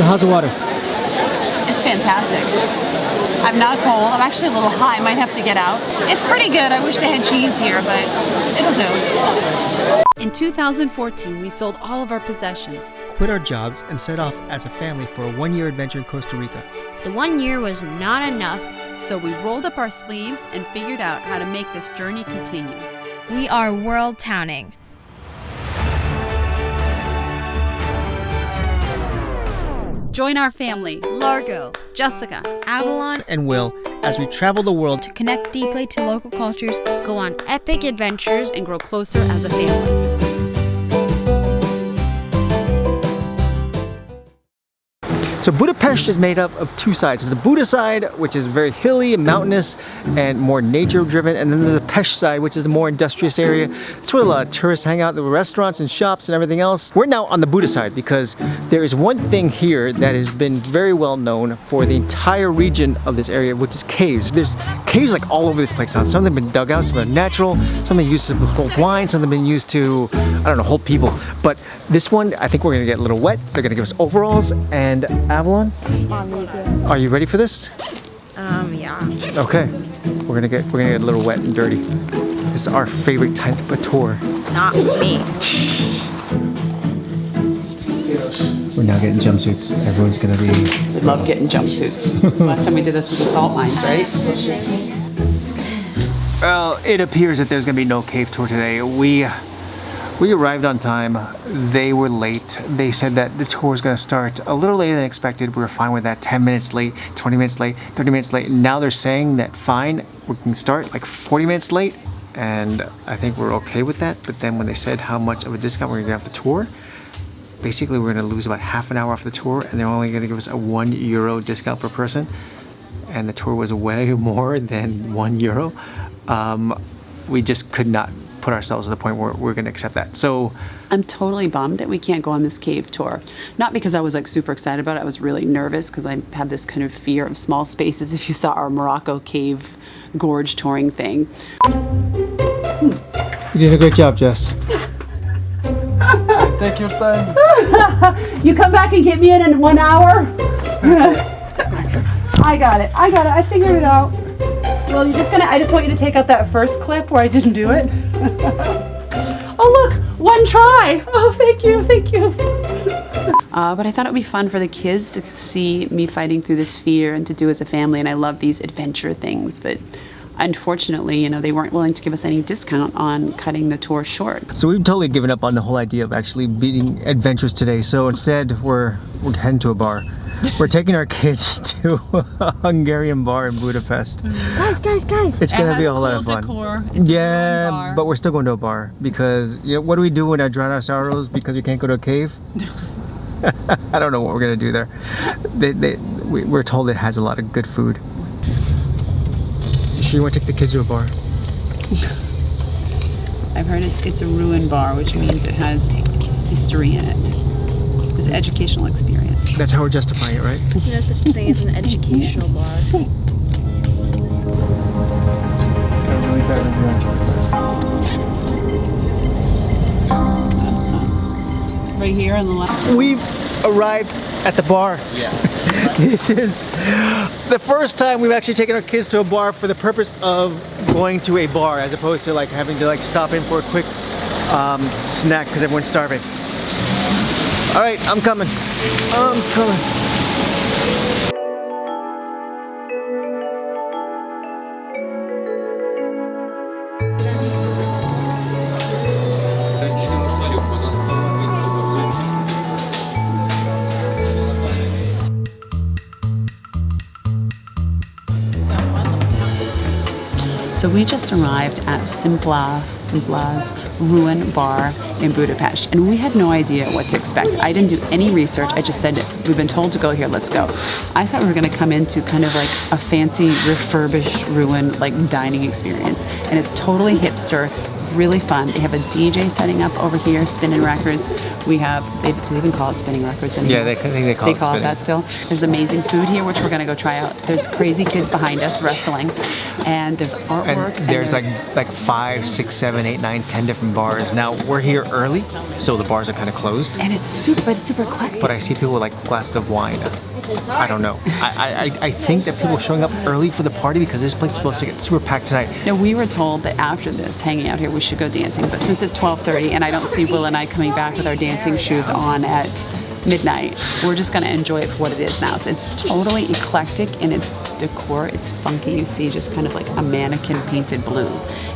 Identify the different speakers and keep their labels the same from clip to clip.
Speaker 1: So how's the water?
Speaker 2: It's fantastic. I'm not cold. I'm actually a little high. I might have to get out. It's pretty good. I wish they had cheese here, but it'll do.
Speaker 3: In 2014, we sold all of our possessions,
Speaker 1: Quit our jobs and set off as a family for a one-year adventure in Costa Rica.
Speaker 4: The 1 year was not enough.
Speaker 3: so we rolled up our sleeves and figured out how to make this journey continue.
Speaker 4: We are WorldTowning.
Speaker 3: Join our family,
Speaker 4: Largo,
Speaker 3: Jessica,
Speaker 4: Avalon,
Speaker 1: And Will, as we travel the world
Speaker 4: to connect deeply to local cultures, go on epic adventures,
Speaker 3: and grow closer as a family.
Speaker 1: So Budapest is made up of two sides. There's the Buda side, which is very hilly and mountainous and more nature-driven, and then there's the Pest side, which is the more industrious area. It's where a lot of tourists hang out, the restaurants and shops and everything else. We're now on the Buda side because there is one thing here that has been very well known for the entire region of this area, which is caves. There's caves like all over this place now. Some have been dug out, some are natural, some have been used to hold wine, some have been used to, I don't know, hold people. But this one, I think we're gonna get a little wet. They're gonna give us overalls and Avalon. Are you ready for this?
Speaker 4: yeah.
Speaker 1: Okay. We're gonna get a little wet and dirty. This is our favorite type of tour.
Speaker 4: Not me.
Speaker 1: We're now getting jumpsuits. Everyone's gonna be.
Speaker 2: We love getting jumpsuits. Last time we did this was the salt mines, right?
Speaker 1: Well, it appears that there's gonna be no cave tour today. We arrived on time. They were late. They said that the tour was gonna start a little later than expected. We were fine with that. 10 minutes late, 20 minutes late, 30 minutes late. Now they're saying that fine, we can start like 40 minutes late. And I think we're okay with that. But then when they said how much of a discount we're gonna get off the tour, basically we're gonna lose about half an hour off the tour, and they're only gonna give us a €1 discount per person. And the tour was way more than €1. We just could not put ourselves to the point where we're gonna accept that. So
Speaker 2: I'm totally bummed that we can't go on this cave tour. Not because I was like super excited about it. I was really nervous because I have this kind of fear of small spaces. If you saw our Morocco cave gorge touring thing.
Speaker 1: you did a great job, Jess. Take your time.
Speaker 2: You come back and get me in 1 hour? I got it. I figured it out. Well, I just want you to take out that first clip where I didn't do it. Oh look, one try. Oh, thank you. But I thought it would be fun for the kids to see me fighting through this fear and to do as a family, and I love these adventure things, but unfortunately, they weren't willing to give us any discount on cutting the tour short.
Speaker 1: So we've totally given up on the whole idea of actually being adventurous today. So instead, we're heading to a bar. We're taking our kids to a Hungarian bar in Budapest.
Speaker 4: Guys.
Speaker 1: It's gonna be a whole lot of fun.
Speaker 2: Decor. It's
Speaker 1: yeah,
Speaker 2: a bar.
Speaker 1: but we're still going to a bar because what do we do when I drown our sorrows because we can't go to a cave? I don't know what we're gonna do there. We're told it has a lot of good food. You sure you want to take the kids to a bar?
Speaker 2: I've heard it's a ruin bar, which means it has history in it. It's an educational experience.
Speaker 1: That's how we're justifying it, right?
Speaker 4: There's no such thing as an educational bar.
Speaker 2: Right here on the left.
Speaker 1: We've arrived at the bar.
Speaker 5: Yeah.
Speaker 1: This is the first time we've actually taken our kids to a bar for the purpose of going to a bar, as opposed to like having to like stop in for a quick snack because everyone's starving. All right, I'm coming.
Speaker 2: So we just arrived at Simpla's Ruin Bar in Budapest, and we had no idea what to expect. I didn't do any research. I just said, we've been told to go here, let's go. I thought we were gonna come into kind of like a fancy refurbished ruin, like dining experience. And it's totally hipster,
Speaker 3: really fun. They have a DJ setting up over here, spinning records. We have, do they even call it spinning records anymore?
Speaker 1: Yeah, I think they call it spinning.
Speaker 3: That still. There's amazing food here, which we're going to go try out. There's crazy kids behind us wrestling, and there's artwork.
Speaker 1: And there's like 5, 6, 7, 8, 9, 10 different bars. Now we're here early, so the bars are kind of closed.
Speaker 3: And it's super eclectic.
Speaker 1: But I see people with like glasses of wine. I don't know. I think that people are showing up early for the party because this place is supposed to get super packed tonight.
Speaker 3: Now, we were told that after this, hanging out here, we should go dancing. But since it's 12:30 and I don't see Will and I coming back with our dancing shoes on at midnight, we're just going to enjoy it for what it is now. So it's totally eclectic in its decor. It's funky. You see just kind of like a mannequin painted blue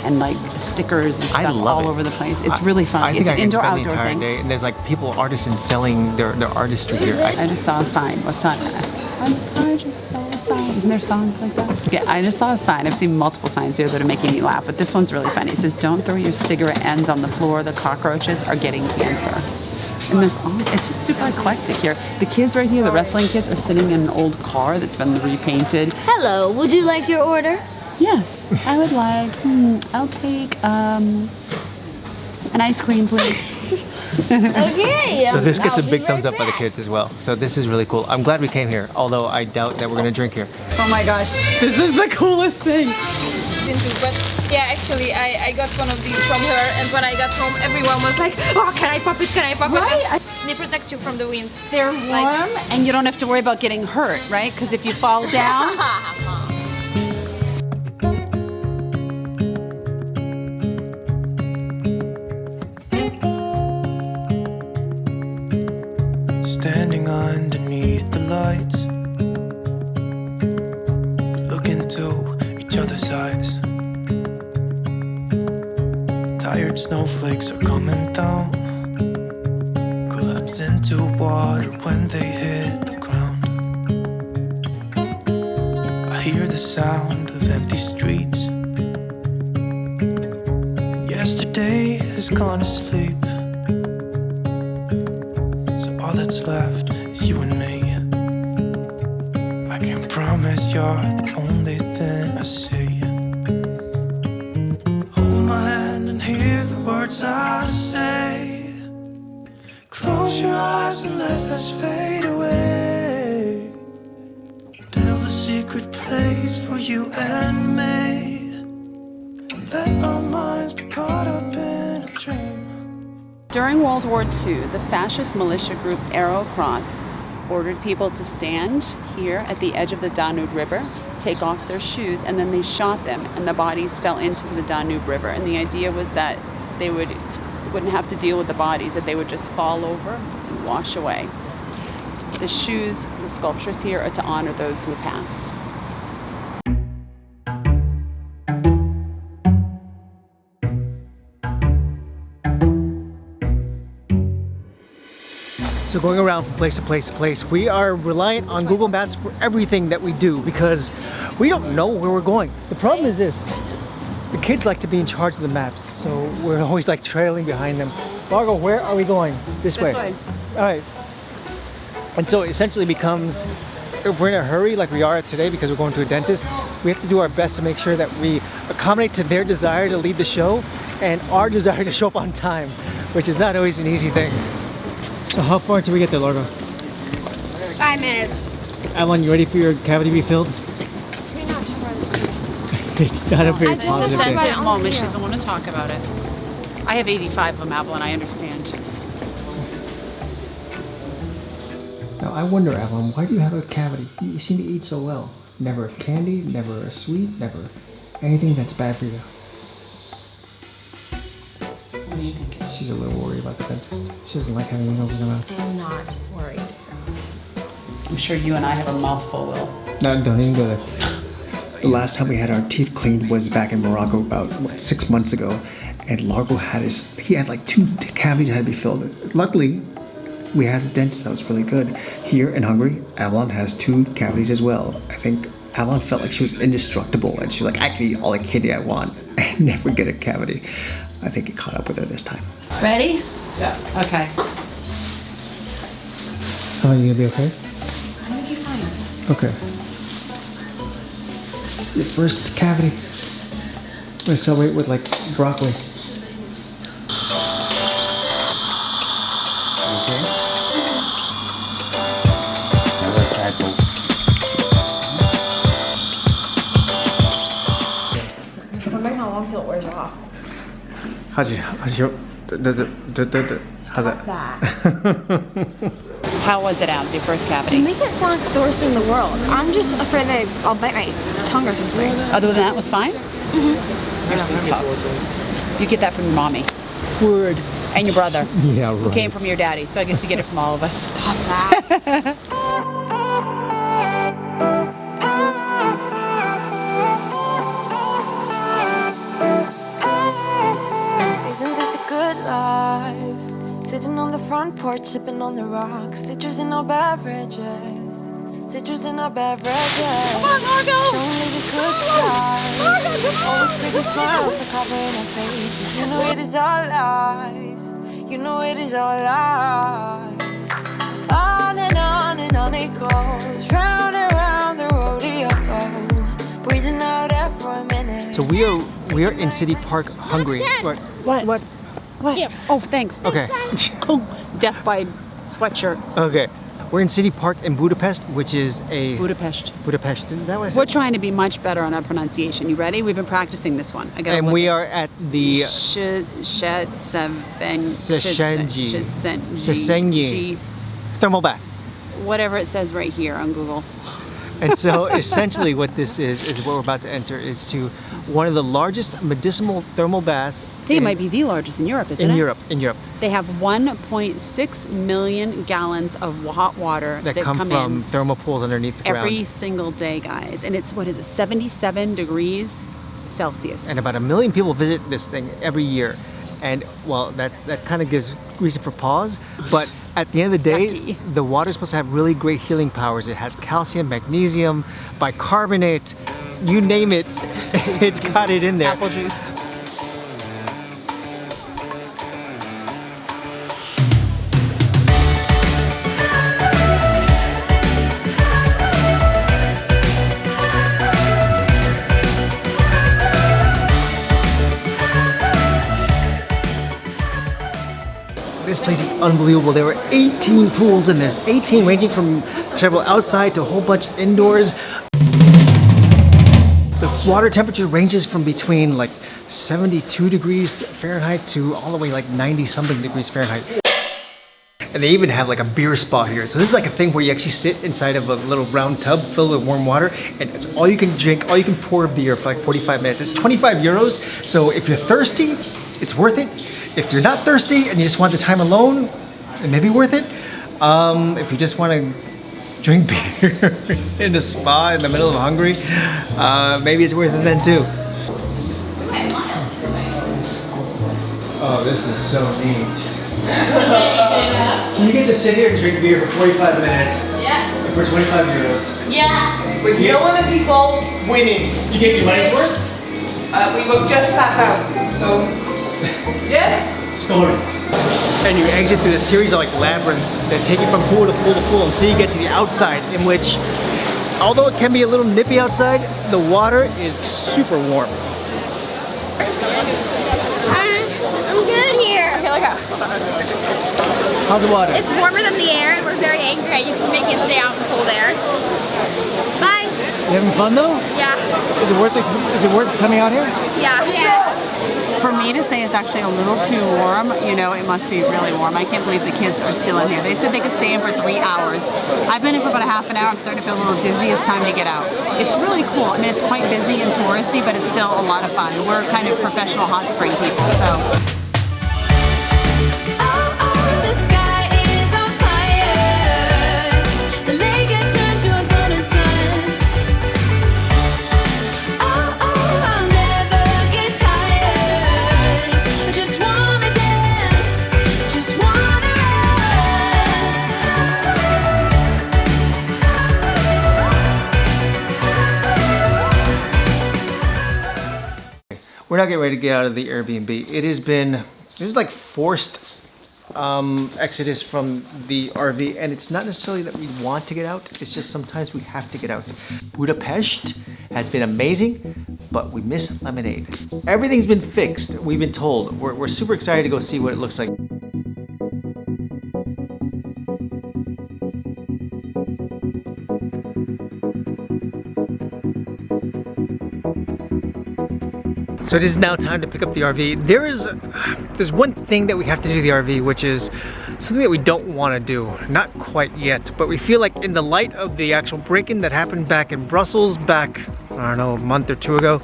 Speaker 3: and like stickers and stuff all over the place. It's really fun.
Speaker 1: I think
Speaker 3: It's
Speaker 1: I
Speaker 3: an
Speaker 1: can spend the
Speaker 3: indoor-outdoor
Speaker 1: entire
Speaker 3: thing.
Speaker 1: day. And there's like people, artisans selling their artistry here.
Speaker 3: I just saw a sign. What sign? I just saw a sign. Isn't there a song like that? Yeah, I just saw a sign. I've seen multiple signs here that are making me laugh, but this one's really funny. It says, "Don't throw your cigarette ends on the floor. The cockroaches are getting cancer." And it's just super eclectic here. The kids right here, the wrestling kids, are sitting in an old car that's been repainted.
Speaker 4: Hello, would you like your order?
Speaker 3: Yes, I would like, I'll take an ice cream, please.
Speaker 4: Okay.
Speaker 1: So this gets a big thumbs up by the kids as well. So this is really cool. I'm glad we came here, although I doubt that we're going to drink here.
Speaker 3: Oh my gosh, this is the coolest thing.
Speaker 5: But yeah, actually I got one of these from her, and when I got home everyone was like, oh, can I pop it, can I pop it? They protect you from the wind.
Speaker 3: They're warm, and you don't have to worry about getting hurt, right? Because if you fall down.
Speaker 6: Standing underneath the lights, look into each other's eyes. Tired snowflakes are coming down, collapse into water when they hit the ground. I hear the sound of empty streets, and yesterday has gone to sleep. So all that's left is you and me. I can promise you're the only thing I see. Hold my hand and hear the words I say. Close your eyes and let us fade away. Build a secret place for you and me. Let our minds be caught up in a dream.
Speaker 3: During World War II, the fascist militia group Arrow Cross ordered people to stand here at the edge of the Danube River, take off their shoes, and then they shot them, and the bodies fell into the Danube River. And the idea was that they wouldn't have to deal with the bodies, that they would just fall over and wash away. The shoes, the sculptures here are to honor those who passed.
Speaker 1: So going around from place to place to place, we are reliant on Google Maps for everything that we do because we don't know where we're going. The problem is this, the kids like to be in charge of the maps, so we're always like trailing behind them. Margo, where are we going? This way. All right. And so it essentially becomes, if we're in a hurry like we are today because we're going to a dentist, we have to do our best to make sure that we accommodate to their desire to lead the show and our desire to show up on time, which is not always an easy thing. So how far until we get there, Largo?
Speaker 4: 5 minutes.
Speaker 1: Avalon, you ready for your cavity to be filled?
Speaker 4: We're not talking about this.
Speaker 1: It's not a very
Speaker 3: It's a
Speaker 1: positive thing.
Speaker 3: sensitive moment. She doesn't want to talk about it. I have 85 of them, Avalon, I understand.
Speaker 1: Now I wonder, Avalon, why do you have a cavity? You seem to eat so well. Never a candy, never a sweet, never anything that's bad for you.
Speaker 3: What do you think?
Speaker 1: She's a little worried about the dentist. She doesn't like having needles in her mouth.
Speaker 4: I'm not worried.
Speaker 3: I'm sure you and I have a mouthful, Will.
Speaker 1: No, don't even go there. The last time we had our teeth cleaned was back in Morocco about 6 months ago, and Largo had he had like 2 cavities that had to be filled. Luckily, we had a dentist that was really good. Here in Hungary, Avalon has 2 cavities as well. I think Avalon felt like she was indestructible, and she was like, I can eat all the candy I want and never get a cavity. I think it caught up with her this time.
Speaker 3: Ready? Yeah. Okay.
Speaker 1: Oh, you gonna be okay?
Speaker 3: I'm gonna be fine.
Speaker 1: Okay. Your first cavity. I'm gonna celebrate with like broccoli.
Speaker 7: Wondering how long till it wears off.
Speaker 1: How's that?
Speaker 3: How was it, Abs, your first
Speaker 7: You
Speaker 3: cavity?
Speaker 7: make it sound like the worst thing in the world. I'm just afraid that I'll bite my tongue or something.
Speaker 3: Other than that, it was fine? You're so tough. You get that from your mommy. Word. And your brother.
Speaker 1: Yeah,
Speaker 3: Who came from your daddy. So I guess you get it from all of us. Stop that.
Speaker 8: Isn't this a good life? Sitting on the front porch, sipping on the rocks. Citrus in our beverages. Citrus in our beverages. Come on, Margo! Show me the good side. Always pretty smiles are covering our faces. You know it is all lies. You know it is all lies. On and on it goes. Round and round the rodeo. Breathing out air for a minute.
Speaker 1: So we are in City Park, Hungary. What?
Speaker 3: Oh, thanks.
Speaker 1: Okay.
Speaker 3: Oh, death by sweatshirt.
Speaker 1: Okay. We're in City Park in Budapest, which is a
Speaker 3: Budapest.
Speaker 1: Budapest. Is that what I said?
Speaker 3: We're trying to be much better on our pronunciation. You ready? We've been practicing this one. I got.
Speaker 1: And we are at the Szeszenyi thermal bath.
Speaker 3: Whatever it says right here on Google.
Speaker 1: And so essentially what this is what we're about to enter is to one of the largest medicinal thermal baths.
Speaker 3: I think it might be the largest in Europe, isn't it?
Speaker 1: In Europe.
Speaker 3: They have 1.6 million gallons of hot water
Speaker 1: That come from
Speaker 3: in
Speaker 1: thermal pools underneath the
Speaker 3: every
Speaker 1: ground.
Speaker 3: single day, guys. And it's, 77 degrees Celsius.
Speaker 1: And about 1 million people visit this thing every year. And well, that kind of gives reason for pause. But at the end of the day,
Speaker 3: Yucky.
Speaker 1: the water is supposed to have really great healing powers. It has calcium, magnesium, bicarbonate, you name it, it's got it in there.
Speaker 3: Apple juice.
Speaker 1: This place is unbelievable. There were 18 pools in this, 18 ranging from several outside to a whole bunch indoors. The water temperature ranges from between like 72 degrees Fahrenheit to all the way like 90 something degrees Fahrenheit. And they even have like a beer spa here. So this is like a thing where you actually sit inside of a little round tub filled with warm water and it's all you can drink, all you can pour beer for like 45 minutes. It's 25 euros. So if you're thirsty, it's worth it. If you're not thirsty and you just want the time alone, it may be worth it. If you just want to drink beer in a spa in the middle of Hungary, maybe it's worth it then too. Oh, this is so neat. So you get to sit here and drink beer for 45 minutes.
Speaker 9: Yeah.
Speaker 1: For 25 euros.
Speaker 9: Yeah. With no other people winning.
Speaker 1: You get your money's worth?
Speaker 9: We both just sat down. So, yeah.
Speaker 1: Score. And you exit through a series of like labyrinths that take you from pool to pool to pool until you get to the outside, in which, although it can be a little nippy outside, the water is super warm.
Speaker 7: I'm good here. Okay, look out.
Speaker 1: How's the water?
Speaker 7: It's warmer than the air, and we're very angry at you to make you stay out in the cold air. Bye.
Speaker 1: You having fun though?
Speaker 7: Yeah.
Speaker 1: Is it worth it? Is it worth coming out here?
Speaker 7: Yeah. Yeah.
Speaker 3: For me to say it's actually a little too warm, you know, it must be really warm. I can't believe the kids are still in here. They said they could stay in for 3 hours. I've been in for about a half an hour. I'm starting to feel a little dizzy. It's time to get out. It's really cool. I mean, it's quite busy and touristy, but it's still a lot of fun. We're kind of professional hot spring people, so.
Speaker 1: We're not getting ready to get out of the Airbnb. This is like forced exodus from the RV, and it's not necessarily that we want to get out, it's just sometimes we have to get out. Budapest has been amazing, but we miss lemonade. Everything's been fixed, we've been told. We're super excited to go see what it looks like. So it is now time to pick up the RV. There's one thing that we have to do to the RV, which is something that we don't want to do. Not quite yet, but we feel like in the light of the actual break-in that happened back in Brussels back, I don't know, a month or two ago,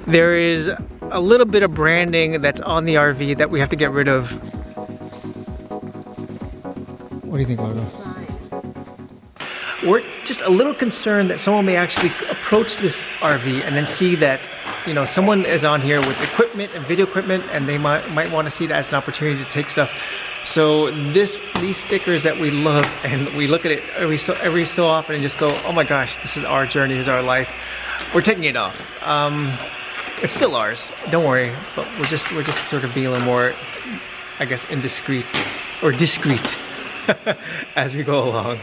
Speaker 1: there is a little bit of branding that's on the RV that we have to get rid of. What do you think, Margo? We're just a little concerned that someone may actually approach this RV and then see that, you know, someone is on here with equipment and video equipment, and they might want to see it as an opportunity to take stuff. So these stickers that we love, and we look at it every so often and just go, oh my gosh, this is our journey, this is our life. We're taking it off. It's still ours, don't worry, but we're just sort of being a little more, I guess, indiscreet or discreet as we go along.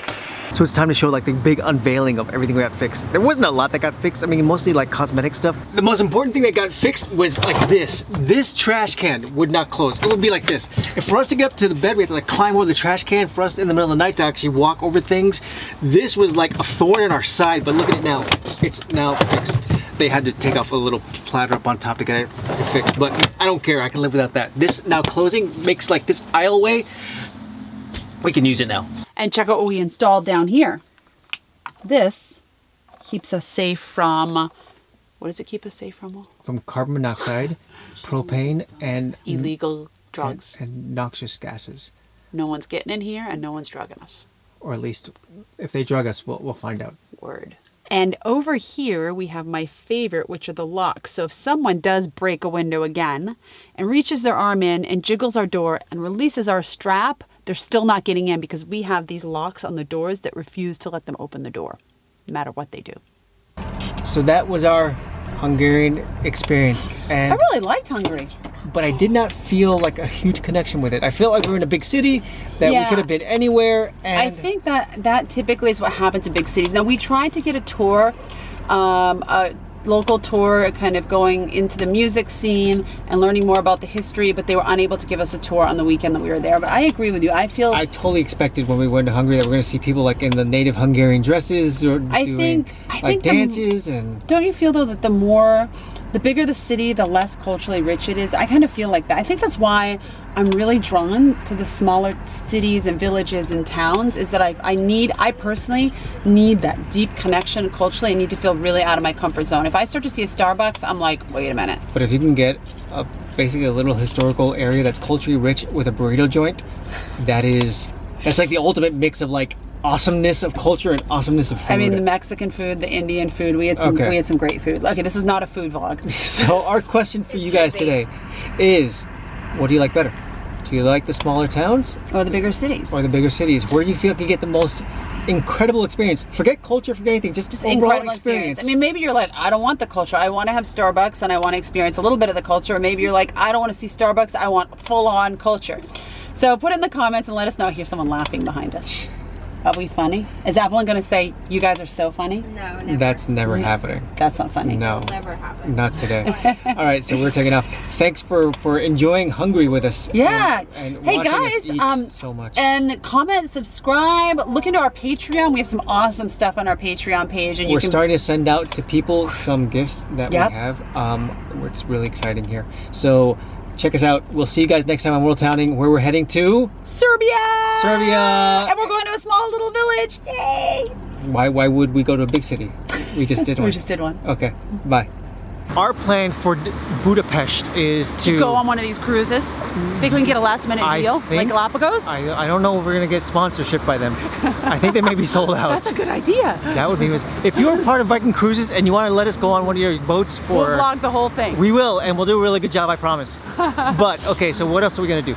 Speaker 1: So it's time to show like the big unveiling of everything we got fixed. There wasn't a lot that got fixed. I mean, mostly like cosmetic stuff. The most important thing that got fixed was like this. This trash can would not close. It would be like this. And for us to get up to the bed, we had to like climb over the trash can. For us in the middle of the night to actually walk over things, this was like a thorn in our side, but look at it now. It's now fixed. They had to take off a little platter up on top to get it to fix, but I don't care. I can live without that. This now closing makes like this aisleway. We can use it now.
Speaker 3: And check out what we installed down here. This keeps us safe from, what does it keep us safe from?
Speaker 1: From carbon monoxide, propane, and
Speaker 3: illegal drugs.
Speaker 1: And noxious gases.
Speaker 3: No one's getting in here and no one's drugging us.
Speaker 1: Or at least, if they drug us, we'll find out.
Speaker 3: Word. And over here, we have my favorite, which are the locks. So if someone does break a window again and reaches their arm in and jiggles our door and releases our strap, they're still not getting in because we have these locks on the doors that refuse to let them open the door, no matter what they do.
Speaker 1: So that was our Hungarian experience. And
Speaker 3: I really liked Hungary.
Speaker 1: But I did not feel like a huge connection with it. I felt like we were in a big city, that we could have been anywhere. And
Speaker 3: I think that typically is what happens in big cities. Now, we tried to get a tour, a local tour, kind of going into the music scene and learning more about the history, but they were unable to give us a tour on the weekend that we were there. But I agree with you. I
Speaker 1: totally expected when we went to Hungary that we're going to see people like in the native Hungarian dresses or doing dances. And
Speaker 3: don't you feel though that the bigger the city, the less culturally rich it is? I kind of feel like that. I think that's why I'm really drawn to the smaller cities and villages and towns, is that I personally need that deep connection culturally. I need to feel really out of my comfort zone. If I start to see a Starbucks, I'm like, wait a minute.
Speaker 1: But if you can get basically a little historical area that's culturally rich with a burrito joint, that's like the ultimate mix of like awesomeness of culture and awesomeness of food.
Speaker 3: I mean, the Mexican food, the Indian food, we had some great food. Okay, this is not a food vlog.
Speaker 1: So our question for you guys today is, what do you like better? Do you like the smaller towns?
Speaker 3: Or the bigger cities?
Speaker 1: Or the bigger cities. Where do you feel like you get the most incredible experience? Forget culture, forget anything, just overall experience.
Speaker 3: I mean, maybe you're like, I don't want the culture. I want to have Starbucks and I want to experience a little bit of the culture. Or maybe you're like, I don't want to see Starbucks, I want full-on culture. So put it in the comments and let us know. I hear someone laughing behind us. Are we funny? Is AVALON going to say, you guys are so funny?
Speaker 7: No, never.
Speaker 1: That's never happening.
Speaker 3: That's not funny.
Speaker 1: No.
Speaker 7: Never happen.
Speaker 1: Not today. All right, so we're taking off. Thanks for enjoying Hungary with us.
Speaker 3: Yeah.
Speaker 1: And
Speaker 3: hey guys,
Speaker 1: so much.
Speaker 3: And comment, subscribe, look into our Patreon. We have some awesome stuff on our Patreon page. And
Speaker 1: we're starting to send out to people some gifts that we have. It's really exciting here. So check us out. We'll see you guys next time on WorldTowning, where we're heading to
Speaker 3: Serbia! And we're going to a small little village. Yay!
Speaker 1: Why would we go to a big city? We just did one.
Speaker 3: We just did one.
Speaker 1: Okay, bye. Our plan for Budapest is to
Speaker 3: go on one of these cruises. Think we can get a last minute deal, like Galapagos?
Speaker 1: I don't know if we're gonna get sponsorship by them. I think they may be sold out.
Speaker 3: That's a good idea.
Speaker 1: That would be if you're part of Viking Cruises and you want to let us go on one of your boats
Speaker 3: we'll vlog the whole thing.
Speaker 1: We will, and we'll do a really good job, I promise. But okay, so what else are we gonna do?